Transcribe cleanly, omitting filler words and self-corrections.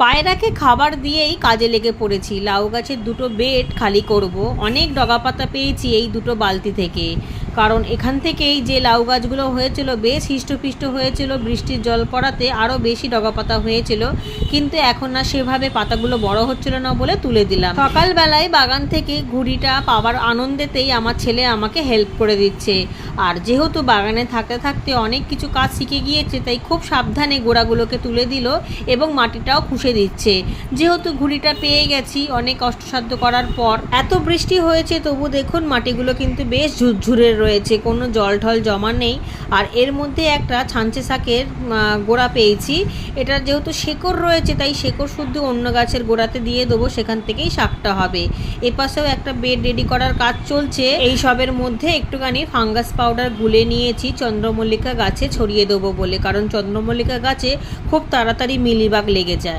পায়রাকে খাবার দিয়েই কাজে লেগে পড়েছি। লাউ গাছের দুটো বেড খালি করব। অনেক ডগা পাতা পেয়েছি এই দুটো বালতি থেকে, কারণ এখান থেকেই যে লাউ গাছগুলো হয়েছিল বেশ হৃষ্টপুষ্ট হয়েছিল, বৃষ্টির জল পড়াতে আরও বেশি ডগা পাতা হয়েছিল, কিন্তু এখন না সেভাবে পাতাগুলো বড় হচ্ছিল না বলে তুলে দিলাম। সকালবেলায় বাগান থেকে ঘুড়িটা পাওয়ার আনন্দেতেই আমার ছেলে আমাকে হেল্প করে দিচ্ছে। আর যেহেতু বাগানে থাকতে থাকতে অনেক কিছু কাজ শিখে গিয়েছে, তাই খুব সাবধানে গোড়াগুলোকে তুলে দিল এবং মাটিটাও খুশে দিচ্ছে। যেহেতু ঘুড়িটা পেয়ে গেছি অনেক কষ্টসাধ্য করার পর, এত বৃষ্টি হয়েছে তবু দেখুন মাটিগুলো কিন্তু বেশ ঝুরঝুরে রয়েছে, কোনো জল ঢল জমা নেই। আর এর মধ্যে একটা ছাঞ্চে শাকের গোড়া পেয়েছি। এটার যেহেতু শেকড় রয়েছে তাই শেকড় শুদ্ধ অন্য গাছের গোড়াতে দিয়ে দেবো, সেখান থেকেই শাকটা হবে। এপাশেও একটা বেড রেডি করার কাজ চলছে। এই সবের মধ্যে একটুখানি ফাঙ্গাস পাউডার গুলে নিয়েছি চন্দ্রমল্লিকা গাছে ছড়িয়ে দেবো বলে, কারণ চন্দ্রমল্লিকা গাছে খুব তাড়াতাড়ি মিলিবাগ লেগে যায়।